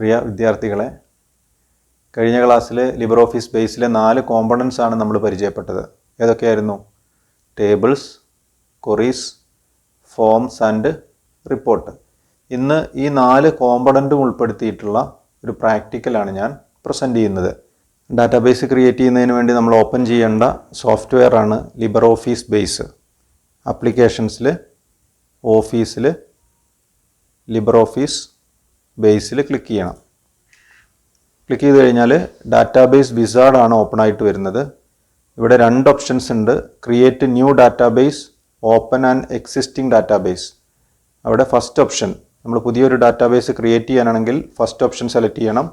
പ്രിയ വിദ്യാർത്ഥികളെ, കഴിഞ്ഞ ക്ലാസ്സിൽ ലിബ്രിയോഫീസ് ബേസിലെ 4 കോമ്പണൻസ് ആണ് നമ്മൾ പരിചയപ്പെട്ടത്. ഏതൊക്കെയായിരുന്നു? Tables, queries, forms and report. ഇന്ന് ഈ 4 കോമ്പണൻറ്റും ഉൾപ്പെടുത്തിയിട്ടുള്ള ഒരു പ്രാക്ടിക്കലാണ് ഞാൻ പ്രസൻറ്റ് ചെയ്യുന്നത്. ഡാറ്റാബേസ് ക്രിയേറ്റ് ചെയ്യുന്നതിന് വേണ്ടി നമ്മൾ ഓപ്പൺ ചെയ്യേണ്ട സോഫ്റ്റ്വെയർ ആണ് ലിബ്രിയോഫീസ് ബേസ്. ആപ്ലിക്കേഷൻസിൽ, ഓഫീസിൽ, ലിബ്രിയോഫീസ് ബേസിൽ ക്ലിക്ക് ചെയ്യണം. ക്ലിക്ക് ചെയ്ത് കഴിഞ്ഞാൽ ഡാറ്റാബേസ് വിസാർഡ് ആണ് ഓപ്പൺ ആയിട്ട് വരുന്നത്. ഇവിടെ 2 ഓപ്ഷൻസ് ഉണ്ട്. Create new database, open and existing database. അവിടെ ഫസ്റ്റ് ഓപ്ഷൻ, നമ്മൾ പുതിയൊരു ഡാറ്റാബേസ് ക്രിയേറ്റ് ചെയ്യാനാണെങ്കിൽ ഫസ്റ്റ് ഓപ്ഷൻ സെലക്ട് ചെയ്യണം.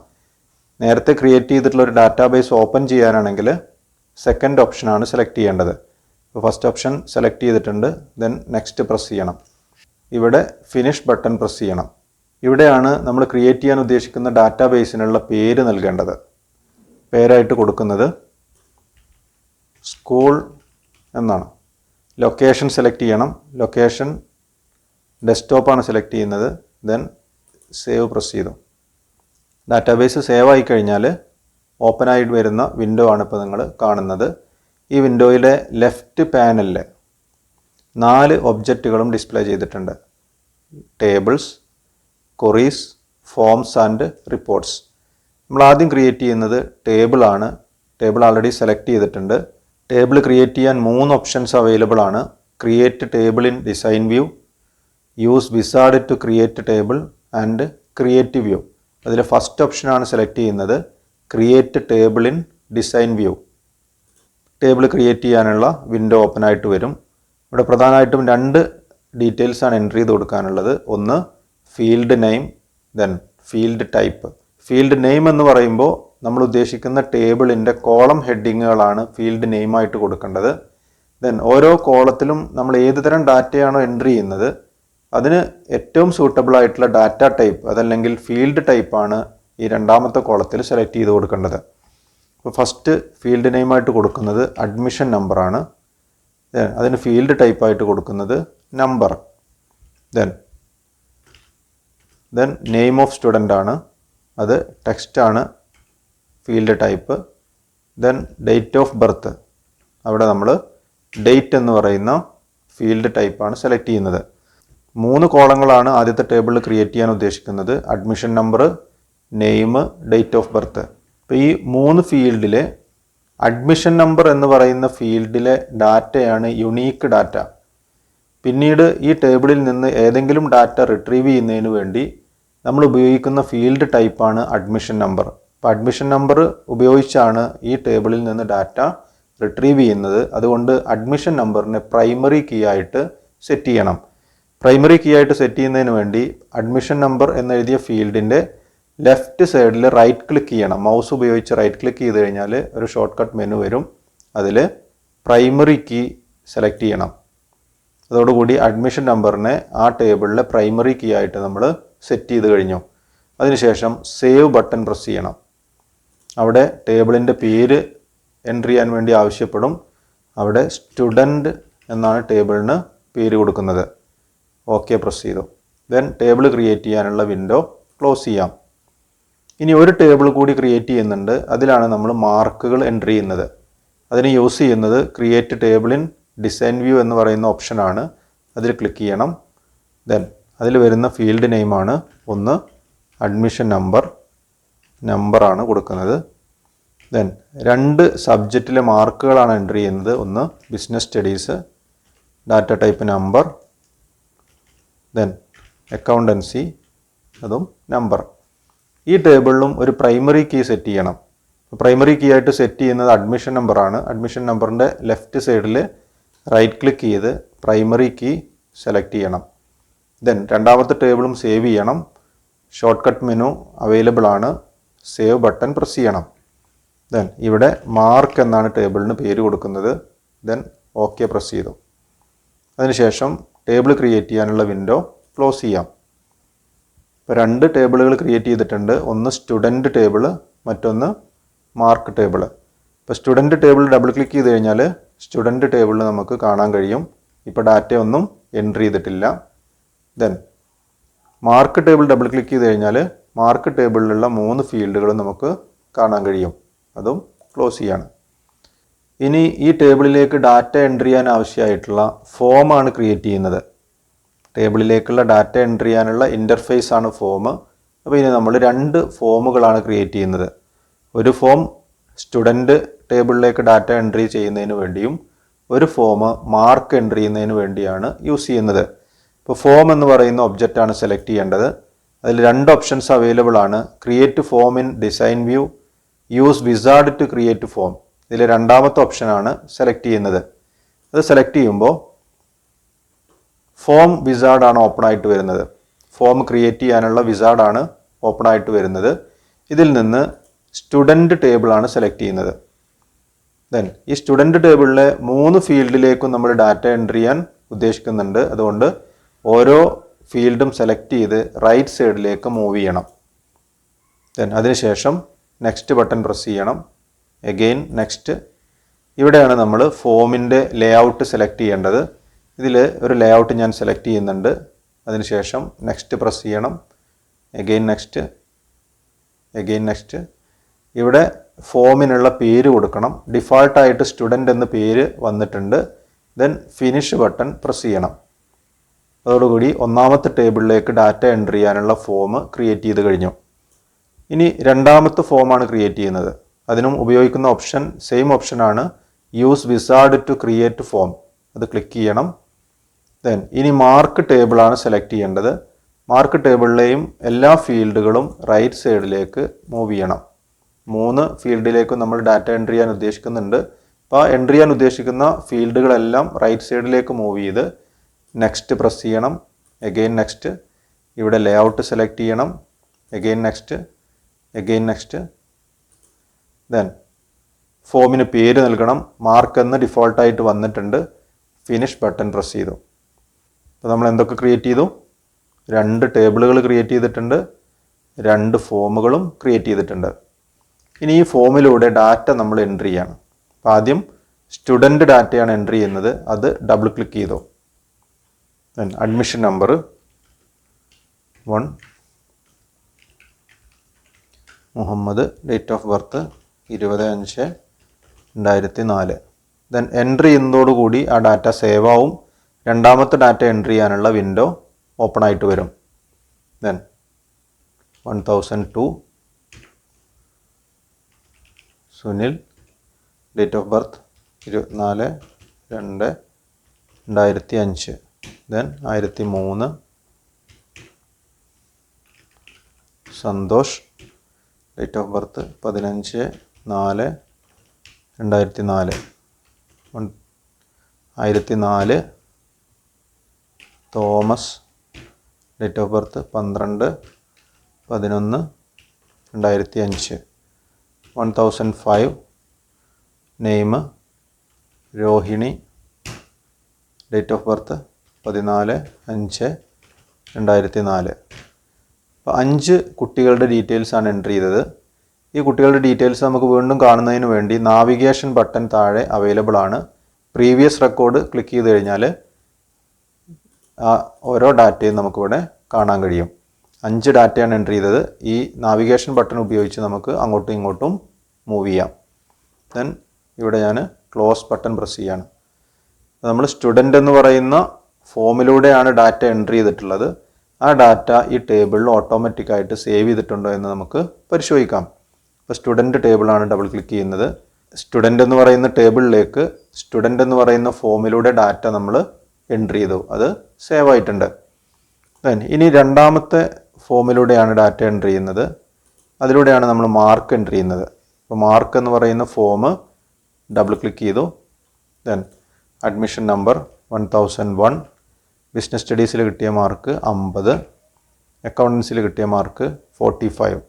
നേരത്തെ ക്രിയേറ്റ് ചെയ്തിട്ടുള്ള ഒരു ഡാറ്റാബേസ് ഓപ്പൺ ചെയ്യാനാണെങ്കിൽ സെക്കൻഡ് ഓപ്ഷനാണ് സെലക്ട് ചെയ്യേണ്ടത്. അപ്പോൾ ഫസ്റ്റ് ഓപ്ഷൻ സെലക്ട് ചെയ്തിട്ടുണ്ട്. ദെൻ നെക്സ്റ്റ് പ്രസ് ചെയ്യണം. ഇവിടെ ഫിനിഷ് ബട്ടൺ പ്രസ് ചെയ്യണം. ഇവിടെയാണ് നമ്മൾ ക്രിയേറ്റ് ചെയ്യാൻ ഉദ്ദേശിക്കുന്ന ഡാറ്റാബേസിനുള്ള പേര് നൽകേണ്ടത്. പേരായിട്ട് കൊടുക്കുന്നത് സ്കൂൾ എന്നാണ്. ലൊക്കേഷൻ സെലക്ട് ചെയ്യണം. ലൊക്കേഷൻ ഡെസ്ക്ടോപ്പാണ് സെലക്ട് ചെയ്യുന്നത്. ദെൻ സേവ് പ്രസ് ചെയ്തു. ഡാറ്റാബേസ് സേവ് ആയി കഴിഞ്ഞാൽ ഓപ്പൺ ആയിട്ട് വരുന്ന വിൻഡോ ആണ് ഇപ്പോൾ നിങ്ങൾ കാണുന്നത്. ഈ വിൻഡോയിലെ ലെഫ്റ്റ് പാനലിൽ 4 ഒബ്ജക്റ്റുകളും ഡിസ്പ്ലേ ചെയ്തിട്ടുണ്ട്. Tables, queries, forms and reports. നമ്മൾ ആദ്യം ക്രിയേറ്റ് ചെയ്യുന്നത് ടേബിളാണ്. ടേബിൾ ആൾറെഡി സെലക്ട് ചെയ്തിട്ടുണ്ട്. ടേബിൾ ക്രിയേറ്റ് ചെയ്യാൻ 3 ഓപ്ഷൻസ് അവൈലബിൾ ആണ്. Create table in design view, use wizard to create table and create view. അതിൽ ഫസ്റ്റ് ഓപ്ഷനാണ് സെലക്ട് ചെയ്യുന്നത്, create table in design view. Table create ചെയ്യാനുള്ള വിൻഡോ ഓപ്പൺ ആയിട്ട് വരും. ഇവിടെ പ്രധാനമായിട്ടും 2 ഡീറ്റെയിൽസ് ആണ് എൻട്രി ചെയ്ത് കൊടുക്കാനുള്ളത്. ഒന്ന് field name, then field type. Field name എന്ന് പറയുമ്പോൾ നമ്മൾ ഉദ്ദേശിക്കുന്ന ടേബിളിൻ്റെ കോളം ഹെഡിങ്ങുകളാണ് ഫീൽഡ് നെയിമായിട്ട് കൊടുക്കേണ്ടത്. ദെൻ ഓരോ കോളത്തിലും നമ്മൾ ഏത് തരം ഡാറ്റയാണോ എൻട്രി ചെയ്യുന്നത് അതിന് ഏറ്റവും സൂട്ടബിൾ ആയിട്ടുള്ള ഡാറ്റ ടൈപ്പ് അതല്ലെങ്കിൽ ഫീൽഡ് ടൈപ്പാണ് ഈ രണ്ടാമത്തെ കോളത്തിൽ സെലക്ട് ചെയ്ത് കൊടുക്കേണ്ടത്. അപ്പോൾ ഫസ്റ്റ് ഫീൽഡ് നെയിമായിട്ട് കൊടുക്കുന്നത് അഡ്മിഷൻ നമ്പറാണ്. അതിന് ഫീൽഡ് ടൈപ്പായിട്ട് കൊടുക്കുന്നത് number. Then name of student ആണ്, അത് ടെക്സ്റ്റ് ആണ് field type. Then date of birth, അവിടെ നമ്മൾ ഡേറ്റ് എന്ന് പറയുന്ന ഫീൽഡ് ടൈപ്പാണ് സെലക്ട് ചെയ്യുന്നത്. 3 കോളങ്ങളാണ് ആദ്യത്തെ ടേബിളിൽ ക്രിയേറ്റ് ചെയ്യാൻ ഉദ്ദേശിക്കുന്നത്. Admission number, name, date of birth. അപ്പോൾ ഈ 3 ഫീൽഡിലെ അഡ്മിഷൻ നമ്പർ എന്ന് പറയുന്ന ഫീൽഡിലെ ഡാറ്റയാണ് യുണീക്ക് ഡാറ്റ. പിന്നീട് ഈ ടേബിളിൽ നിന്ന് ഏതെങ്കിലും ഡാറ്റ റിട്രീവ് ചെയ്യുന്നതിന് വേണ്ടി നമ്മൾ ഉപയോഗിക്കുന്ന ഫീൽഡ് ടൈപ്പാണ് അഡ്മിഷൻ നമ്പർ. അപ്പോൾ അഡ്മിഷൻ നമ്പർ ഉപയോഗിച്ചാണ് ഈ ടേബിളിൽ നിന്ന് ഡാറ്റ റിട്രീവ് ചെയ്യുന്നത്. അതുകൊണ്ട് അഡ്മിഷൻ നമ്പറിനെ പ്രൈമറി കീ ആയിട്ട് സെറ്റ് ചെയ്യണം. പ്രൈമറി കീ ആയിട്ട് സെറ്റ് ചെയ്യുന്നതിന് വേണ്ടി അഡ്മിഷൻ നമ്പർ എന്നെഴുതിയ ഫീൽഡിൻ്റെ ലെഫ്റ്റ് സൈഡിൽ റൈറ്റ് ക്ലിക്ക് ചെയ്യണം. മൗസ് ഉപയോഗിച്ച് റൈറ്റ് ക്ലിക്ക് ചെയ്ത് കഴിഞ്ഞാൽ ഒരു ഷോർട്ട് കട്ട് മെനു വരും. അതിൽ പ്രൈമറി കീ സെലക്ട് ചെയ്യണം. അതോടുകൂടി അഡ്മിഷൻ നമ്പറിനെ ആ ടേബിളിലെ പ്രൈമറി കീ ആയിട്ട് നമ്മൾ സെറ്റ് ചെയ്ത് കഴിഞ്ഞു. അതിനുശേഷം സേവ് ബട്ടൺ പ്രസ് ചെയ്യണം. അവിടെ ടേബിളിൻ്റെ പേര് എൻട്രി ചെയ്യാൻ വേണ്ടി ആവശ്യപ്പെടും. അവിടെ സ്റ്റുഡൻറ്റ് എന്നാണ് ടേബിളിന് പേര് കൊടുക്കുന്നത്. ഓക്കെ പ്രസ് ചെയ്തു. ദെൻ ടേബിൾ ക്രിയേറ്റ് ചെയ്യാനുള്ള വിൻഡോ ക്ലോസ് ചെയ്യാം. ഇനി ഒരു ടേബിൾ കൂടി ക്രിയേറ്റ് ചെയ്യുന്നുണ്ട്. അതിലാണ് നമ്മൾ മാർക്കുകൾ എൻട്രി ചെയ്യുന്നത്. അതിന് യൂസ് ചെയ്യുന്നത് create table in design view എന്ന് പറയുന്ന ഓപ്ഷനാണ്. അതിൽ ക്ലിക്ക് ചെയ്യണം. ദെൻ അതിൽ വരുന്ന ഫീൽഡ് നെയിമാണ് ഒന്ന് അഡ്മിഷൻ നമ്പറാണ് കൊടുക്കുന്നത്. ദെൻ 2 സബ്ജക്റ്റിലെ മാർക്കുകളാണ് എൻട്രി ചെയ്യുന്നത്. ഒന്ന് business studies, data type number, then accountancy, അതും നമ്പർ. ഈ ടേബിളിലും ഒരു പ്രൈമറി കീ സെറ്റ് ചെയ്യണം. പ്രൈമറി കീ ആയിട്ട് സെറ്റ് ചെയ്യുന്നത് അഡ്മിഷൻ നമ്പറാണ്. അഡ്മിഷൻ നമ്പറിൻ്റെ ലെഫ്റ്റ് സൈഡിൽ റൈറ്റ് ക്ലിക്ക് ചെയ്ത് പ്രൈമറി കീ സെലക്ട് ചെയ്യണം. ദെൻ രണ്ടാമത്തെ ടേബിളും സേവ് ചെയ്യണം. ഷോർട്ട് കട്ട് മെനു അവൈലബിൾ ആണ്. സേവ് ബട്ടൺ പ്രസ് ചെയ്യണം. ദെൻ ഇവിടെ മാർക്ക് എന്നാണ് ടേബിളിന് പേര് കൊടുക്കുന്നത്. ദെൻ ഓക്കെ പ്രസ് ചെയ്തു. അതിനുശേഷം ടേബിൾ ക്രിയേറ്റ് ചെയ്യാനുള്ള വിൻഡോ ക്ലോസ് ചെയ്യാം. ഇപ്പോൾ 2 ടേബിളുകൾ ക്രിയേറ്റ് ചെയ്തിട്ടുണ്ട്. ഒന്ന് സ്റ്റുഡൻറ്റ് ടേബിൾ, മറ്റൊന്ന് മാർക്ക് ടേബിൾ. ഇപ്പോൾ സ്റ്റുഡൻറ്റ് ടേബിൾ ഡബിൾ ക്ലിക്ക് ചെയ്ത് കഴിഞ്ഞാൽ സ്റ്റുഡൻറ്റ് ടേബിളിൽ നമുക്ക് കാണാൻ കഴിയും. ഇപ്പോൾ ഡാറ്റ ഒന്നും എൻട്രി ചെയ്തിട്ടില്ല. Then mark table double click ചെയ്ത് കഴിഞ്ഞാൽ മാർക്ക് ടേബിളിലുള്ള 3 ഫീൽഡുകളും നമുക്ക് കാണാൻ കഴിയും. അതും ക്ലോസ് ചെയ്യാണ്. ഇനി ഈ ടേബിളിലേക്ക് ഡാറ്റ എൻട്രി ചെയ്യാൻ ആവശ്യമായിട്ടുള്ള ഫോമാണ് ക്രിയേറ്റ് ചെയ്യുന്നത്. ടേബിളിലേക്കുള്ള ഡാറ്റ എൻട്രി ചെയ്യാനുള്ള ഇൻ്റർഫേസ് ആണ് ഫോം. അപ്പോൾ ഇനി നമ്മൾ 2 ഫോമുകളാണ് ക്രിയേറ്റ് ചെയ്യുന്നത്. ഒരു ഫോം സ്റ്റുഡൻറ്റ് ടേബിളിലേക്ക് ഡാറ്റ എൻട്രി ചെയ്യുന്നതിന് വേണ്ടിയും ഒരു ഫോം മാർക്ക് എൻട്രി ചെയ്യുന്നതിന് വേണ്ടിയാണ് യൂസ് ചെയ്യുന്നത്. ഇപ്പോൾ ഫോം എന്ന് പറയുന്ന ഒബ്ജക്റ്റാണ് സെലക്ട് ചെയ്യേണ്ടത്. അതിൽ 2 ഓപ്ഷൻസ് അവൈലബിൾ ആണ്. Create form in design view, use wizard to create form. ഇതിൽ രണ്ടാമത്തെ ഓപ്ഷനാണ് സെലക്ട് ചെയ്യുന്നത്. അത് സെലക്ട് ചെയ്യുമ്പോൾ ഫോം വിസാർഡാണ് ഓപ്പൺ ആയിട്ട് വരുന്നത്. ഫോം ക്രിയേറ്റ് ചെയ്യാനുള്ള വിസാർഡാണ് ഓപ്പൺ ആയിട്ട് വരുന്നത്. ഇതിൽ നിന്ന് സ്റ്റുഡൻറ്റ് ടേബിളാണ് സെലക്ട് ചെയ്യുന്നത്. ദെൻ ഈ സ്റ്റുഡൻറ്റ് ടേബിളിലെ 3 ഫീൽഡിലേക്കും നമ്മൾ ഡാറ്റ എൻട്രി ചെയ്യാൻ ഉദ്ദേശിക്കുന്നുണ്ട്. അതുകൊണ്ട് ഓരോ ഫീൽഡും സെലക്ട് ചെയ്ത് റൈറ്റ് സൈഡിലേക്ക് മൂവ് ചെയ്യണം. ദെൻ അതിനുശേഷം നെക്സ്റ്റ് ബട്ടൺ പ്രസ് ചെയ്യണം. Again next. ഇവിടെയാണ് നമ്മൾ ഫോമിൻ്റെ ലേഔട്ട് സെലക്ട് ചെയ്യേണ്ടത്. ഇതിൽ ഒരു ലേഔട്ട് ഞാൻ സെലക്ട് ചെയ്യുന്നുണ്ട്. അതിനുശേഷം നെക്സ്റ്റ് പ്രസ് ചെയ്യണം. Again next, again next. ഇവിടെ ഫോമിനുള്ള പേര് കൊടുക്കണം. ഡിഫാൾട്ടായിട്ട് സ്റ്റുഡൻറ്റ് എന്ന പേര് വന്നിട്ടുണ്ട്. ദെൻ ഫിനിഷ് ബട്ടൺ പ്രസ് ചെയ്യണം. അതോടുകൂടി ഒന്നാമത്തെ ടേബിളിലേക്ക് ഡാറ്റ എൻട്രി ചെയ്യാനുള്ള ഫോം ക്രിയേറ്റ് ചെയ്ത് കഴിഞ്ഞു. ഇനി രണ്ടാമത്തെ ഫോമാണ് ക്രിയേറ്റ് ചെയ്യുന്നത്. അതിനും ഉപയോഗിക്കുന്ന ഓപ്ഷൻ സെയിം ഓപ്ഷനാണ്, use wizard to create form. അത് ക്ലിക്ക് ചെയ്യണം. ദെൻ ഇനി മാർക്ക് ടേബിളാണ് സെലക്ട് ചെയ്യേണ്ടത്. മാർക്ക് ടേബിളിലെയും എല്ലാ ഫീൽഡുകളും റൈറ്റ് സൈഡിലേക്ക് മൂവ് ചെയ്യണം. 3 ഫീൽഡിലേക്കും നമ്മൾ ഡാറ്റ എൻട്രി ചെയ്യാൻ ഉദ്ദേശിക്കുന്നുണ്ട്. അപ്പോൾ ആ എൻട്രി ചെയ്യാൻ ഉദ്ദേശിക്കുന്ന ഫീൽഡുകളെല്ലാം റൈറ്റ് സൈഡിലേക്ക് മൂവ് ചെയ്ത് നെക്സ്റ്റ് പ്രസ് ചെയ്യണം. Again next. ഇവിടെ ലേഔട്ട് സെലക്ട് ചെയ്യണം. Again next, again next. Then ഫോമിന് പേര് നൽകണം. മാർക്ക് എന്ന് ഡിഫോൾട്ടായിട്ട് വന്നിട്ടുണ്ട്. ഫിനിഷ് ബട്ടൺ പ്രസ് ചെയ്തു. അപ്പോൾ നമ്മൾ എന്തൊക്കെ ക്രിയേറ്റ് ചെയ്തു? 2 ടേബിളുകൾ ക്രിയേറ്റ് ചെയ്തിട്ടുണ്ട്, 2 ഫോമുകളും ക്രിയേറ്റ് ചെയ്തിട്ടുണ്ട്. ഇനി ഈ ഫോമിലൂടെ ഡാറ്റ നമ്മൾ എൻട്രി ചെയ്യണം. അപ്പോൾ ആദ്യം സ്റ്റുഡൻറ്റ് ഡാറ്റയാണ് എൻട്രി ചെയ്യുന്നത്. അത് ഡബിൾ ക്ലിക്ക് ചെയ്തു. Then admission number 1, Muhammad, date of birth 20/5/2004. Then entry ചെയ്യുന്നതോടുകൂടി ആ ഡാറ്റ സേവ് ആവും. രണ്ടാമത്തെ ഡാറ്റ എൻട്രി ചെയ്യാനുള്ള വിൻഡോ ഓപ്പൺ ആയിട്ട് വരും. Then 1002, Sunil, date of birth 24/2/2005. Then 1003, Santhosh, date of birth 15/4/2004. 1004, Thomas, date of birth 12/11/2005. 1005, name Rohini, date of birth 14/5/2004. അപ്പോൾ 5 കുട്ടികളുടെ ഡീറ്റെയിൽസാണ് എൻട്രി ചെയ്തത്. ഈ കുട്ടികളുടെ ഡീറ്റെയിൽസ് നമുക്ക് വീണ്ടും കാണുന്നതിന് വേണ്ടി നാവിഗേഷൻ ബട്ടൺ താഴെ അവൈലബിൾ ആണ്. പ്രീവിയസ് റെക്കോർഡ് ക്ലിക്ക് ചെയ്ത് കഴിഞ്ഞാൽ ഓരോ ഡാറ്റയും നമുക്കിവിടെ കാണാൻ കഴിയും. 5 ഡാറ്റയാണ് എൻട്രി ചെയ്തത്. ഈ നാവിഗേഷൻ ബട്ടൺ ഉപയോഗിച്ച് നമുക്ക് അങ്ങോട്ടും ഇങ്ങോട്ടും മൂവ് ചെയ്യാം. ദെൻ ഇവിടെ ഞാൻ ക്ലോസ് ബട്ടൺ പ്രസ് ചെയ്യാണ്. നമ്മൾ സ്റ്റുഡൻ്റ് എന്ന് പറയുന്ന ഫോമിലൂടെയാണ് ഡാറ്റ എൻട്രി ചെയ്തിട്ടുള്ളത്. ആ ഡാറ്റ ഈ ടേബിളിൽ ഓട്ടോമാറ്റിക്കായിട്ട് സേവ് ചെയ്തിട്ടുണ്ടോ എന്ന് നമുക്ക് പരിശോധിക്കാം. ഇപ്പോൾ സ്റ്റുഡൻറ്റ് ടേബിളാണ് ഡബിൾ ക്ലിക്ക് ചെയ്യുന്നത്. സ്റ്റുഡൻ്റ് എന്ന് പറയുന്ന ടേബിളിലേക്ക് സ്റ്റുഡൻ്റ് എന്ന് പറയുന്ന ഫോമിലൂടെ ഡാറ്റ നമ്മൾ എൻട്രി ചെയ്തു. അത് സേവ് ആയിട്ടുണ്ട്. ദെൻ ഇനി രണ്ടാമത്തെ ഫോമിലൂടെയാണ് ഡാറ്റ എൻട്രി ചെയ്യുന്നത്. അതിലൂടെയാണ് നമ്മൾ മാർക്ക് എൻട്രി ചെയ്യുന്നത്. അപ്പോൾ മാർക്ക് എന്ന് പറയുന്ന ഫോം ഡബിൾ ക്ലിക്ക് ചെയ്തു. ദെൻ അഡ്മിഷൻ നമ്പർ 1001, ബിസിനസ് സ്റ്റഡീസിൽ കിട്ടിയ മാർക്ക് 50, അക്കൗണ്ടൻസിൽ കിട്ടിയ മാർക്ക് 45.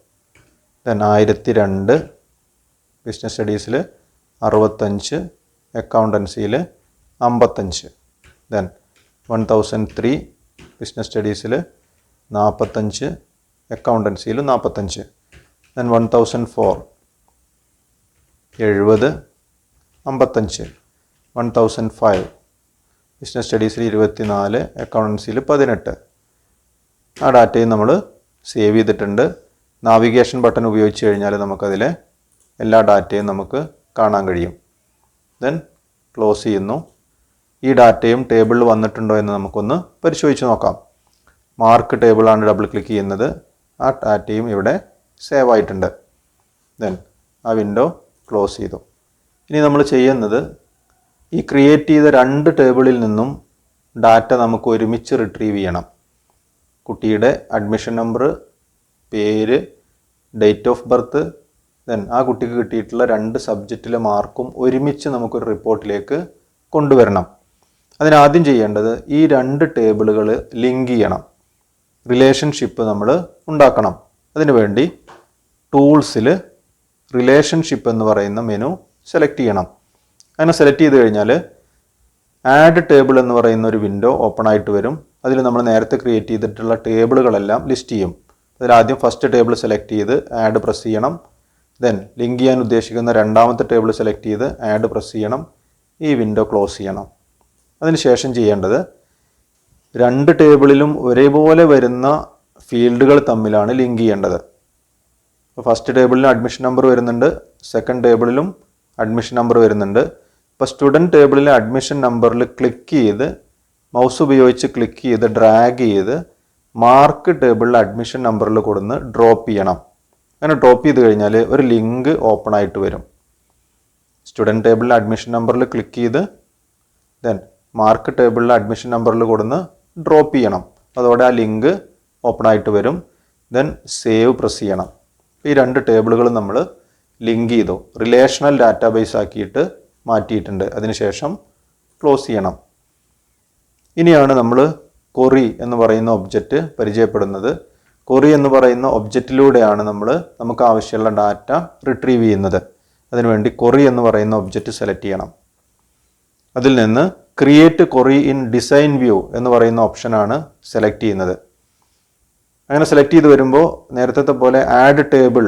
ദെൻ 1002, ബിസിനസ് സ്റ്റഡീസിൽ 65, അക്കൗണ്ടൻസിയിൽ 55. ദെൻ 1003, ബിസിനസ് സ്റ്റഡീസിൽ 45, അക്കൗണ്ടൻസിയിൽ 45. ദെൻ 1004, 70, 55. 1005, ബിസിനസ് സ്റ്റഡീസിൽ 24, അക്കൗണ്ടൻസിയിൽ 18. ആ ഡാറ്റയും നമ്മൾ സേവ് ചെയ്തിട്ടുണ്ട്. നാവിഗേഷൻ ബട്ടൺ ഉപയോഗിച്ച് കഴിഞ്ഞാൽ നമുക്കതിലെ എല്ലാ ഡാറ്റയും നമുക്ക് കാണാൻ കഴിയും. ദെൻ ക്ലോസ് ചെയ്യുന്നു. ഈ ഡാറ്റയും ടേബിളിൽ വന്നിട്ടുണ്ടോ എന്ന് നമുക്കൊന്ന് പരിശോധിച്ച് നോക്കാം. മാർക്ക് ടേബിളാണ് ഡബിൾ ക്ലിക്ക് ചെയ്യുന്നത്. ആ ഡാറ്റയും ഇവിടെ സേവ് ആയിട്ടുണ്ട്. ദെൻ ആ വിൻഡോ ക്ലോസ് ചെയ്തു. ഇനി നമ്മൾ ചെയ്യുന്നത് ഈ ക്രിയേറ്റ് ചെയ്ത 2 ടേബിളിൽ നിന്നും ഡാറ്റ നമുക്ക് ഒരുമിച്ച് റിട്രീവ് ചെയ്യണം. കുട്ടിയുടെ അഡ്മിഷൻ നമ്പർ, പേര്, ഡേറ്റ് ഓഫ് ബർത്ത്, ദെൻ ആ കുട്ടിക്ക് കിട്ടിയിട്ടുള്ള 2 സബ്ജക്റ്റിലെ മാർക്കും ഒരുമിച്ച് നമുക്കൊരു റിപ്പോർട്ടിലേക്ക് കൊണ്ടുവരണം. അതിനാദ്യം ചെയ്യേണ്ടത് ഈ 2 ടേബിളുകൾ ലിങ്ക് ചെയ്യണം. റിലേഷൻഷിപ്പ് നമ്മൾ ഉണ്ടാക്കണം. അതിനുവേണ്ടി ടൂൾസിൽ റിലേഷൻഷിപ്പ് എന്ന് പറയുന്ന മെനു സെലക്ട് ചെയ്യണം. അങ്ങനെ സെലക്ട് ചെയ്ത് കഴിഞ്ഞാൽ ആഡ് ടേബിൾ എന്ന് പറയുന്ന ഒരു വിൻഡോ ഓപ്പൺ ആയിട്ട് വരും. അതിൽ നമ്മൾ നേരത്തെ ക്രിയേറ്റ് ചെയ്തിട്ടുള്ള ടേബിളുകളെല്ലാം ലിസ്റ്റ് ചെയ്യും. അതിലാദ്യം ഫസ്റ്റ് ടേബിൾ സെലക്ട് ചെയ്ത് ആഡ് പ്രസ് ചെയ്യണം. ദെൻ ലിങ്ക് ചെയ്യാൻ ഉദ്ദേശിക്കുന്ന രണ്ടാമത്തെ ടേബിൾ സെലക്ട് ചെയ്ത് ആഡ് പ്രസ് ചെയ്യണം. ഈ വിൻഡോ ക്ലോസ് ചെയ്യണം. അതിനുശേഷം ചെയ്യേണ്ടത് 2 ടേബിളിലും ഒരേപോലെ വരുന്ന ഫീൽഡുകൾ തമ്മിലാണ് ലിങ്ക് ചെയ്യേണ്ടത്. ഇപ്പോൾ ഫസ്റ്റ് ടേബിളിലും അഡ്മിഷൻ നമ്പർ വരുന്നുണ്ട്, സെക്കൻഡ് ടേബിളിലും അഡ്മിഷൻ നമ്പർ വരുന്നുണ്ട്. ഇപ്പോൾ സ്റ്റുഡൻറ്റ് ടേബിളിലെ അഡ്മിഷൻ നമ്പറിൽ ക്ലിക്ക് ചെയ്ത് മൗസ് ഉപയോഗിച്ച് ക്ലിക്ക് ചെയ്ത് ഡ്രാഗ് ചെയ്ത് മാർക്ക് ടേബിളിലെ അഡ്മിഷൻ നമ്പറിൽ കൊടുന്ന് ഡ്രോപ്പ് ചെയ്യണം. അങ്ങനെ ഡ്രോപ്പ് ചെയ്ത് കഴിഞ്ഞാൽ ഒരു ലിങ്ക് ഓപ്പൺ ആയിട്ട് വരും. സ്റ്റുഡൻറ്റ് ടേബിളിലെ അഡ്മിഷൻ നമ്പറിൽ ക്ലിക്ക് ചെയ്ത് ദെൻ മാർക്ക് ടേബിളിലെ അഡ്മിഷൻ നമ്പറിൽ കൊടുന്ന് ഡ്രോപ്പ് ചെയ്യണം. അതോടെ ആ ലിങ്ക് ഓപ്പൺ ആയിട്ട് വരും. ദെൻ സേവ് പ്രസ് ചെയ്യണം. ഈ 2 ടേബിളുകൾ നമ്മൾ ലിങ്ക് ചെയ്തു, റിലേഷണൽ ഡാറ്റാബേസ് ആക്കിയിട്ട് മാറ്റിയിട്ടുണ്ട്. അതിനുശേഷം ക്ലോസ് ചെയ്യണം. ഇനിയാണ് നമ്മൾ കൊറി എന്ന് പറയുന്ന ഒബ്ജക്റ്റ് പരിചയപ്പെടുന്നത്. കൊറി എന്ന് പറയുന്ന ഒബ്ജക്റ്റിലൂടെയാണ് നമുക്ക് ആവശ്യമുള്ള ഡാറ്റ റിട്രീവ് ചെയ്യുന്നത്. അതിനുവേണ്ടി കൊറി എന്ന് പറയുന്ന ഒബ്ജക്റ്റ് സെലക്ട് ചെയ്യണം. അതിൽ നിന്ന് ക്രിയേറ്റ് കൊറി ഇൻ ഡിസൈൻ വ്യൂ എന്ന് പറയുന്ന ഓപ്ഷനാണ് സെലക്ട് ചെയ്യുന്നത്. അങ്ങനെ സെലക്ട് ചെയ്ത് വരുമ്പോൾ നേരത്തെ പോലെ ആഡ് ടേബിൾ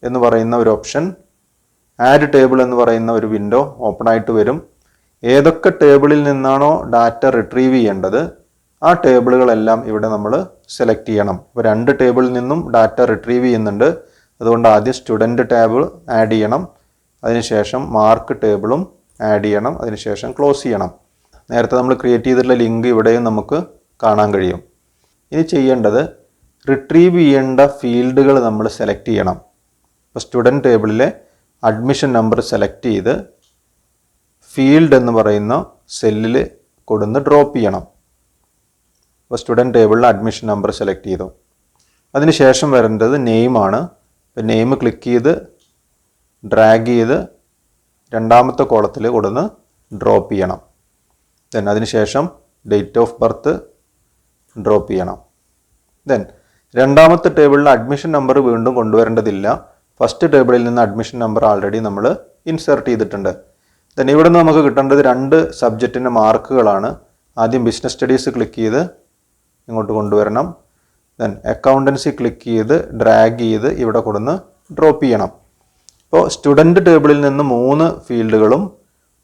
എന്ന് പറയുന്ന ഒരു ഓപ്ഷൻ, ആഡ് ടേബിൾ എന്ന് പറയുന്ന ഒരു വിൻഡോ ഓപ്പൺ ആയിട്ട് വരും. ഏതൊക്കെ ടേബിളിൽ നിന്നാണോ ഡാറ്റ റിട്രീവ് ചെയ്യേണ്ടത് ആ ടേബിളുകളെല്ലാം ഇവിടെ നമ്മൾ സെലക്ട് ചെയ്യണം. ഇപ്പോൾ 2 ടേബിളിൽ നിന്നും ഡാറ്റ റിട്രീവ് ചെയ്യുന്നുണ്ട്. അതുകൊണ്ട് ആദ്യം സ്റ്റുഡൻറ്റ് ടേബിൾ ആഡ് ചെയ്യണം. അതിനുശേഷം മാർക്ക് ടേബിളും ആഡ് ചെയ്യണം. അതിനുശേഷം ക്ലോസ് ചെയ്യണം. നേരത്തെ നമ്മൾ ക്രിയേറ്റ് ചെയ്തിട്ടുള്ള ലിങ്ക് ഇവിടെയും നമുക്ക് കാണാൻ കഴിയും. ഇനി ചെയ്യേണ്ടത് റിട്രീവ് ചെയ്യേണ്ട ഫീൽഡുകൾ നമ്മൾ സെലക്ട് ചെയ്യണം. ഇപ്പോൾ സ്റ്റുഡൻറ്റ് ടേബിളിലെ അഡ്മിഷൻ നമ്പർ സെലക്ട് ചെയ്ത് ഫീൽഡ് എന്ന് പറയുന്ന സെല്ലിൽ കൊടുന്ന് ഡ്രോപ്പ് ചെയ്യണം. ഇപ്പോൾ സ്റ്റുഡൻറ്റ് ടേബിളിൽ അഡ്മിഷൻ നമ്പർ സെലക്ട് ചെയ്തു. അതിനുശേഷം വരേണ്ടത് നെയിമാണ്. ഇപ്പോൾ നെയിം ക്ലിക്ക് ചെയ്ത് ഡ്രാഗ് ചെയ്ത് രണ്ടാമത്തെ കോളത്തിൽ കൊടുന്ന് ഡ്രോപ്പ് ചെയ്യണം. ദെൻ അതിനുശേഷം ഡേറ്റ് ഓഫ് ബർത്ത് ഡ്രോപ്പ് ചെയ്യണം. ദെൻ രണ്ടാമത്തെ ടേബിളിൽ അഡ്മിഷൻ നമ്പർ വീണ്ടും കൊണ്ടുവരേണ്ടതില്ല. ഫസ്റ്റ് ടേബിളിൽ നിന്ന് അഡ്മിഷൻ നമ്പർ ആൾറെഡി നമ്മൾ ഇൻസേർട്ട് ചെയ്തിട്ടുണ്ട്. ദെൻ ഇവിടെ നിന്ന് നമുക്ക് കിട്ടേണ്ടത് 2 സബ്ജക്റ്റിൻ്റെ മാർക്കുകളാണ്. ആദ്യം ബിസിനസ് സ്റ്റഡീസ് ക്ലിക്ക് ചെയ്ത് ഇങ്ങോട്ട് കൊണ്ടുവരണം. ദെൻ അക്കൗണ്ടൻസി ക്ലിക്ക് ചെയ്ത് ഡ്രാഗ് ചെയ്ത് ഇവിടെ കൊടുന്ന് ഡ്രോപ്പ് ചെയ്യണം. ഇപ്പോൾ സ്റ്റുഡൻറ്റ് ടേബിളിൽ നിന്ന് 3 ഫീൽഡുകളും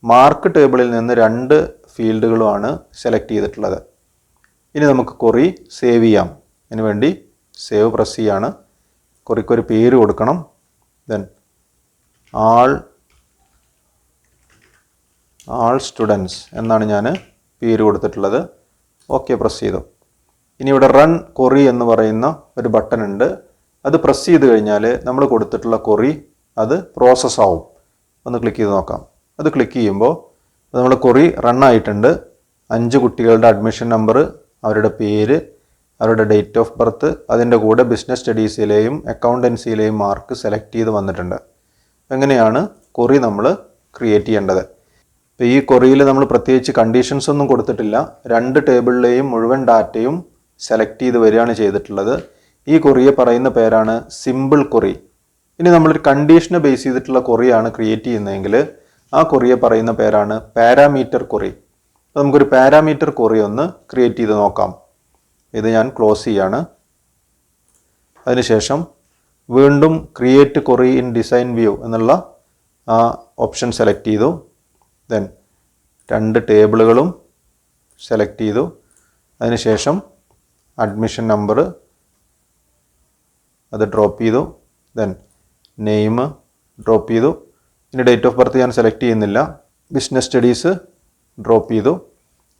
മാർക്ക് ടേബിളിൽ നിന്ന് 2 ഫീൽഡുകളുമാണ് സെലക്ട് ചെയ്തിട്ടുള്ളത്. ഇനി നമുക്ക് കൊറി സേവ് ചെയ്യാം. അതിനുവേണ്ടി സേവ് പ്രസ് ചെയ്യാണ്. കൊറിക്കൊരു പേര് കൊടുക്കണം. ദെൻ ആൾ സ്റ്റുഡൻസ് എന്നാണ് ഞാൻ പേര് കൊടുത്തിട്ടുള്ളത്. ഓക്കെ പ്രസ് ചെയ്തു. ഇനി ഇവിടെ റൺ കൊറി എന്ന് പറയുന്ന ഒരു ബട്ടൺ ഉണ്ട്. അത് പ്രസ് ചെയ്ത് കഴിഞ്ഞാൽ നമ്മൾ കൊടുത്തിട്ടുള്ള കൊറി അത് പ്രോസസ് ആവും. ഒന്ന് ക്ലിക്ക് ചെയ്ത് നോക്കാം. അത് ക്ലിക്ക് ചെയ്യുമ്പോൾ നമ്മൾ കൊറി റൺ ആയിട്ടുണ്ട്. 5 കുട്ടികളുടെ അഡ്മിഷൻ നമ്പർ, അവരുടെ പേര്, അവരുടെ ഡേറ്റ് ഓഫ് ബർത്ത്, അതിൻ്റെ കൂടെ ബിസിനസ് സ്റ്റഡീസിലെയും അക്കൗണ്ടൻസിയിലെയും മാർക്ക് സെലക്ട് ചെയ്ത് വന്നിട്ടുണ്ട്. എങ്ങനെയാണ് കൊറി നമ്മൾ ക്രിയേറ്റ് ചെയ്യേണ്ടത്? ഇപ്പോൾ ഈ കൊറിയിൽ നമ്മൾ പ്രത്യേകിച്ച് കണ്ടീഷൻസ് ഒന്നും കൊടുത്തിട്ടില്ല. 2 ടേബിളിലെയും മുഴുവൻ ഡാറ്റയും സെലക്ട് ചെയ്ത് വരികയാണ് ചെയ്തിട്ടുള്ളത്. ഈ കൊറിയെ പറയുന്ന പേരാണ് സിമ്പിൾ കൊറി. ഇനി നമ്മളൊരു കണ്ടീഷനെ ബേസ് ചെയ്തിട്ടുള്ള കൊറിയാണ് ക്രിയേറ്റ് ചെയ്യുന്നതെങ്കിൽ ആ കൊറിയെ പറയുന്ന പേരാണ് പാരാമീറ്റർ കൊറി. അപ്പോൾ നമുക്കൊരു പാരാമീറ്റർ കൊറി ഒന്ന് ക്രിയേറ്റ് ചെയ്ത് നോക്കാം. ഇത് ഞാൻ ക്ലോസ് ചെയ്യാണ്. അതിനുശേഷം വീണ്ടും ക്രിയേറ്റ് കൊറി ഇൻ ഡിസൈൻ വ്യൂ എന്നുള്ള ആ ഓപ്ഷൻ സെലക്ട് ചെയ്തു. ദെൻ 2 ടേബിളുകളും സെലക്ട് ചെയ്തു. അതിനുശേഷം അഡ്മിഷൻ നമ്പർ, അത് ഡ്രോപ്പ് ചെയ്തു. ദെൻ നെയിം ഡ്രോപ്പ് ചെയ്തു. ഇനി ഡേറ്റ് ഓഫ് ബർത്ത് ഞാൻ സെലക്ട് ചെയ്യുന്നില്ല. ബിസിനസ് സ്റ്റഡീസ് ഡ്രോപ്പ് ചെയ്തു.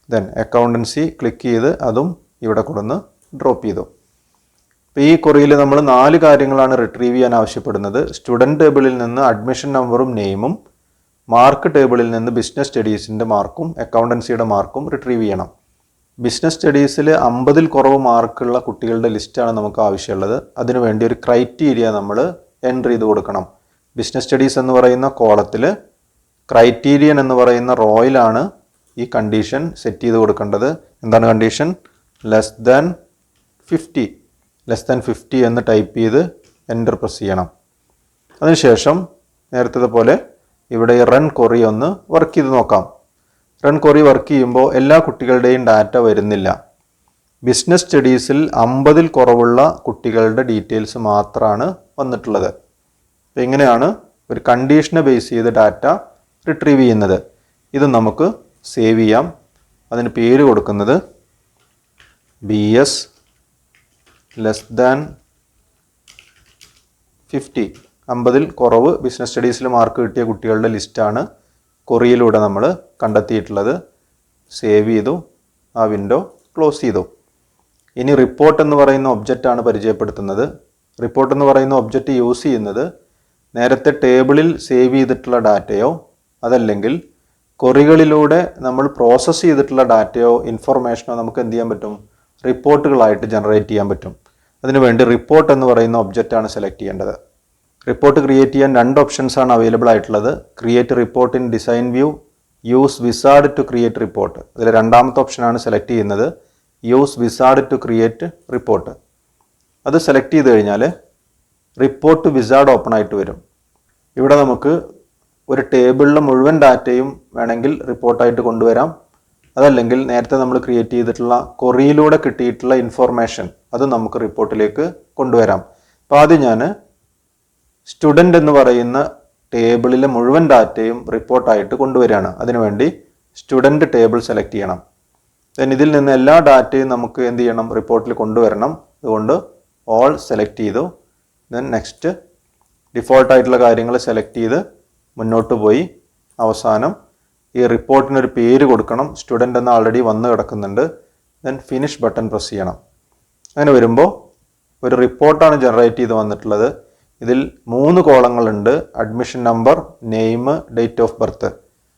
ദെൻ അക്കൗണ്ടൻസി ക്ലിക്ക് ചെയ്ത് അതും ഇവിടെ കൊടുന്ന് ഡ്രോപ്പ് ചെയ്തു. അപ്പോൾ ഈ ക്വറിയിൽ നമ്മൾ 4 കാര്യങ്ങളാണ് റിട്രീവ് ചെയ്യാൻ ആവശ്യപ്പെടുന്നത്. സ്റ്റുഡൻറ്റ് ടേബിളിൽ നിന്ന് അഡ്മിഷൻ നമ്പറും നെയിമും, മാർക്ക് ടേബിളിൽ നിന്ന് ബിസിനസ് സ്റ്റഡീസിൻ്റെ മാർക്കും അക്കൗണ്ടൻസിയുടെ മാർക്കും റിട്രീവ് ചെയ്യണം. ബിസിനസ് സ്റ്റഡീസിൽ 50-ൽ കുറവ് മാർക്കുള്ള കുട്ടികളുടെ ലിസ്റ്റാണ് നമുക്ക് ആവശ്യമുള്ളത്. അതിനുവേണ്ടി ഒരു ക്രൈറ്റീരിയ നമ്മൾ എൻ്റർ ചെയ്ത് കൊടുക്കണം. ബിസിനസ് സ്റ്റഡീസ് എന്ന് പറയുന്ന കോളത്തിൽ ക്രൈറ്റീരിയൻ എന്ന് പറയുന്ന റോയിലാണ് ഈ കണ്ടീഷൻ സെറ്റ് ചെയ്ത് കൊടുക്കേണ്ടത്. എന്താണ് കണ്ടീഷൻ? ലെസ് ദാൻ 50 എന്ന് ടൈപ്പ് ചെയ്ത് എൻ്റർ പ്രസ് ചെയ്യണം. അതിനുശേഷം നേരത്തെ പോലെ ഇവിടെ ഈ റൺ ക്വറി ഒന്ന് വർക്ക് ചെയ്ത് നോക്കാം. റൺ ക്വറി വർക്ക് ചെയ്യുമ്പോൾ എല്ലാ കുട്ടികളുടെയും ഡാറ്റ വരുന്നില്ല. ബിസിനസ് സ്റ്റഡീസിൽ 50-ൽ കുറവുള്ള കുട്ടികളുടെ ഡീറ്റെയിൽസ് മാത്രമാണ് വന്നിട്ടുള്ളത്. അപ്പോൾ ഇങ്ങനെയാണ് ഒരു കണ്ടീഷനെ ബേസ് ചെയ്ത് ഡാറ്റ റിട്രീവ് ചെയ്യുന്നത്. ഇത് നമുക്ക് സേവ് ചെയ്യാം. അതിന് പേര് കൊടുക്കുന്നത് BS ലെസ് ദാൻ 50, 50-ൽ കുറവ് ബിസിനസ് സ്റ്റഡീസിൽ മാർക്ക് കിട്ടിയ കുട്ടികളുടെ ലിസ്റ്റാണ് ക്വറിയിലൂടെ നമ്മൾ കണ്ടെത്തിയിട്ടുള്ളത്. സേവ് ചെയ്തു. ആ വിൻഡോ ക്ലോസ് ചെയ്തു. ഇനി റിപ്പോർട്ട് എന്ന് പറയുന്ന ഒബ്ജക്റ്റാണ് പരിചയപ്പെടുത്തുന്നത്. റിപ്പോർട്ട് എന്ന് പറയുന്ന ഒബ്ജക്റ്റ് യൂസ് ചെയ്യുന്നത് നേരത്തെ ടേബിളിൽ സേവ് ചെയ്തിട്ടുള്ള ഡാറ്റയോ അതല്ലെങ്കിൽ ക്വറികളിലൂടെ നമ്മൾ പ്രോസസ്സ് ചെയ്തിട്ടുള്ള ഡാറ്റയോ ഇൻഫർമേഷനോ നമുക്ക് എന്ത് ചെയ്യാൻ പറ്റും? റിപ്പോർട്ടുകളായിട്ട് ജനറേറ്റ് ചെയ്യാൻ പറ്റും. അതിനുവേണ്ടി റിപ്പോർട്ട് എന്ന് പറയുന്ന ഒബ്ജക്റ്റാണ് സെലക്ട് ചെയ്യേണ്ടത്. റിപ്പോർട്ട് ക്രിയേറ്റ് ചെയ്യാൻ 2 ഓപ്ഷൻസാണ് അവൈലബിൾ ആയിട്ടുള്ളത്. Create report in design view, use wizard to create report. അതിൽ രണ്ടാമത്തെ ഓപ്ഷനാണ് സെലക്ട് ചെയ്യുന്നത്, use wizard to create report. അത് സെലക്ട് ചെയ്ത് കഴിഞ്ഞാൽ റിപ്പോർട്ട് വിസാർഡ് ഓപ്പൺ ആയിട്ട് വരും. ഇവിടെ നമുക്ക് ഒരു ടേബിളിലെ മുഴുവൻ ഡാറ്റയും വേണമെങ്കിൽ റിപ്പോർട്ടായിട്ട് കൊണ്ടുവരാം. അതല്ലെങ്കിൽ നേരത്തെ നമ്മൾ ക്രിയേറ്റ് ചെയ്തിട്ടുള്ള ക്വറിയിലൂടെ കിട്ടിയിട്ടുള്ള ഇൻഫോർമേഷൻ അത് നമുക്ക് റിപ്പോർട്ടിലേക്ക് കൊണ്ടുവരാം. അപ്പോൾ ആദ്യം ഞാൻ സ്റ്റുഡൻ്റ് എന്ന് പറയുന്ന ടേബിളിലെ മുഴുവൻ ഡാറ്റയും റിപ്പോർട്ടായിട്ട് കൊണ്ടുവരികയാണ്. അതിനുവേണ്ടി സ്റ്റുഡൻറ്റ് ടേബിൾ സെലക്ട് ചെയ്യണം. ദെൻ ഇതിൽ നിന്ന് എല്ലാ ഡാറ്റയും നമുക്ക് എന്ത് ചെയ്യണം? റിപ്പോർട്ടിൽ കൊണ്ടുവരണം. അതുകൊണ്ട് ഓൾ സെലക്ട് ചെയ്തു. ദെൻ നെക്സ്റ്റ് ഡിഫോൾട്ടായിട്ടുള്ള കാര്യങ്ങൾ സെലക്ട് ചെയ്ത് മുന്നോട്ട് പോയി അവസാനം ഈ റിപ്പോർട്ടിനൊരു പേര് കൊടുക്കണം. സ്റ്റുഡൻ്റ് എന്ന് ആൾറെഡി വന്ന് കിടക്കുന്നുണ്ട്. ദെൻ ഫിനിഷ് ബട്ടൺ പ്രസ് ചെയ്യണം. അങ്ങനെ വരുമ്പോൾ ഒരു റിപ്പോർട്ടാണ് ജനറേറ്റ് ചെയ്ത് വന്നിട്ടുള്ളത്. ഇതിൽ 3 കോളങ്ങളുണ്ട്. Admission number, name, date of birth.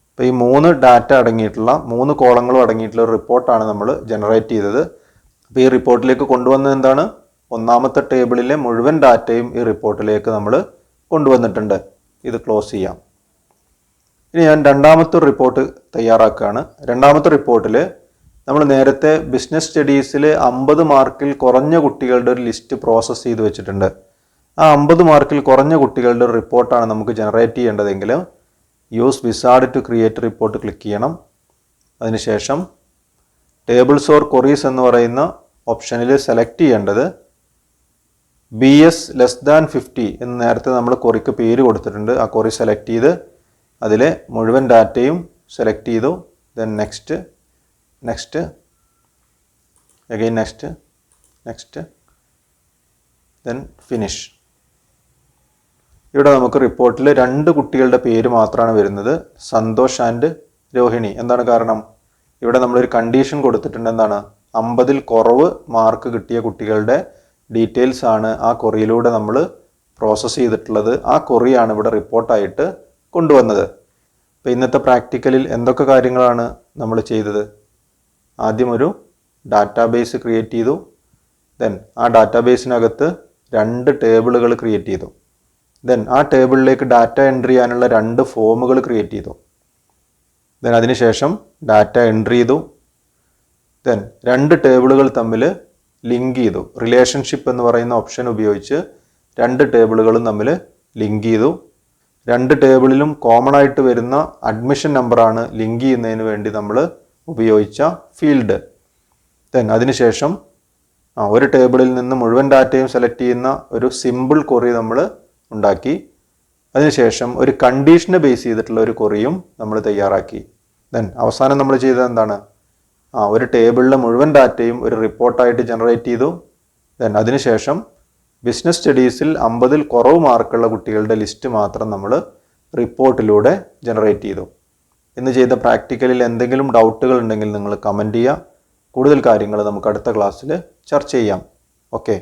അപ്പോൾ ഈ 3 ഡാറ്റ അടങ്ങിയിട്ടുള്ള 3 കോളങ്ങളും അടങ്ങിയിട്ടുള്ള ഒരു റിപ്പോർട്ടാണ് നമ്മൾ ജനറേറ്റ് ചെയ്തത്. അപ്പോൾ ഈ റിപ്പോർട്ടിലേക്ക് കൊണ്ടുവന്നത് എന്താണ്? ഒന്നാമത്തെ ടേബിളിലെ മുഴുവൻ ഡാറ്റയും ഈ റിപ്പോർട്ടിലേക്ക് നമ്മൾ കൊണ്ടുവന്നിട്ടുണ്ട്. ഇത് ക്ലോസ് ചെയ്യാം. ഇനി ഞാൻ രണ്ടാമത്തെ റിപ്പോർട്ട് തയ്യാറാക്കുകയാണ്. രണ്ടാമത്തെ റിപ്പോർട്ടിൽ നമ്മൾ നേരത്തെ ബിസിനസ് സ്റ്റഡീസിൽ 50 മാർക്കിൽ കുറഞ്ഞ കുട്ടികളുടെ ഒരു ലിസ്റ്റ് പ്രോസസ്സ് ചെയ്ത് വെച്ചിട്ടുണ്ട്. ആ 50 മാർക്കിൽ കുറഞ്ഞ കുട്ടികളുടെ ഒരു റിപ്പോർട്ടാണ് നമുക്ക് ജനറേറ്റ് ചെയ്യേണ്ടതെങ്കിൽ use wizard to create report click ചെയ്യണം. അതിനുശേഷം ടേബിൾസ് ഓർ ക്വറീസ് എന്ന് പറയുന്ന ഓപ്ഷനിൽ സെലക്ട് ചെയ്യേണ്ടത് BS ലെസ് ദാൻ 50 എന്ന് നേരത്തെ നമ്മൾ ക്വറിക്ക് പേര് കൊടുത്തിട്ടുണ്ട്. ആ ക്വറി സെലക്ട് ചെയ്ത് അതിലെ മുഴുവൻ ഡാറ്റയും സെലക്ട് ചെയ്തു. Then next, next, again next, next, then finish. ഇവിടെ നമുക്ക് റിപ്പോർട്ടിൽ 2 കുട്ടികളുടെ പേര് മാത്രമാണ് വരുന്നത്, സന്തോഷ് ആൻഡ് രോഹിണി. എന്താണ് കാരണം? ഇവിടെ നമ്മളൊരു കണ്ടീഷൻ കൊടുത്തിട്ടുണ്ട്. എന്താണ്? 50-ൽ കുറവ് മാർക്ക് കിട്ടിയ കുട്ടികളുടെ ഡീറ്റെയിൽസ് ആണ് ആ ക്വറിയിലൂടെ നമ്മൾ പ്രോസസ്സ് ചെയ്തിട്ടുള്ളത്. ആ ക്വറിയാണ് ഇവിടെ റിപ്പോർട്ടായിട്ട് കൊണ്ടുവന്നത്. അപ്പോൾ ഇന്നത്തെ പ്രാക്ടിക്കലിൽ എന്തൊക്കെ കാര്യങ്ങളാണ് നമ്മൾ ചെയ്തത്? ആദ്യം ഒരു ഡാറ്റാബേസ് ക്രിയേറ്റ് ചെയ്തു. ദെൻ ആ ഡാറ്റാബേസിനകത്ത് 2 ടേബിളുകൾ ക്രിയേറ്റ് ചെയ്തു. ദെൻ ആ ടേബിളിലേക്ക് ഡാറ്റ എൻട്രി ചെയ്യാനുള്ള 2 ഫോമുകൾ ക്രിയേറ്റ് ചെയ്തു. ദെൻ അതിനുശേഷം ഡാറ്റ എൻട്രി ചെയ്തു. ദെൻ 2 ടേബിളുകൾ തമ്മിൽ ലിങ്ക് ചെയ്തു. റിലേഷൻഷിപ്പ് എന്ന് പറയുന്ന ഓപ്ഷൻ ഉപയോഗിച്ച് 2 ടേബിളുകളും തമ്മിൽ ലിങ്ക് ചെയ്തു. 2 ടേബിളിലും കോമൺ ആയിട്ട് വരുന്ന അഡ്മിഷൻ നമ്പറാണ് ലിങ്ക് ചെയ്യുന്നതിന് വേണ്ടി നമ്മൾ ഉപയോഗിച്ച ഫീൽഡ്. ദെൻ അതിനുശേഷം ഒരു ടേബിളിൽ നിന്ന് മുഴുവൻ ഡാറ്റയും സെലക്ട് ചെയ്യുന്ന ഒരു സിമ്പിൾ ക്വറി നമ്മൾ ഉണ്ടാക്കി. അതിനുശേഷം ഒരു കണ്ടീഷനെ ബേസ് ചെയ്തിട്ടുള്ള ഒരു ക്വറിയും നമ്മൾ തയ്യാറാക്കി. ദെൻ അവസാനം നമ്മൾ ചെയ്തത് എന്താണ്? ഒരു ടേബിളിലെ മുഴുവൻ ഡാറ്റയും ഒരു റിപ്പോർട്ടായിട്ട് ജനറേറ്റ് ചെയ്തു. ദെൻ അതിനുശേഷം ബിസിനസ് സ്റ്റഡീസിൽ 50-ൽ കുറവ് മാർക്കുള്ള കുട്ടികളുടെ ലിസ്റ്റ് മാത്രം നമ്മൾ റിപ്പോർട്ടിലൂടെ ജനറേറ്റ് ചെയ്തു. ഇന്ന് ചെയ്ത പ്രാക്ടിക്കലിൽ എന്തെങ്കിലും ഡൗട്ടുകൾ ഉണ്ടെങ്കിൽ നിങ്ങൾ കമൻറ്റ് ചെയ്യുക. കൂടുതൽ കാര്യങ്ങൾ നമുക്ക് അടുത്ത ക്ലാസ്സിൽ ചർച്ച ചെയ്യാം. ഓക്കെ.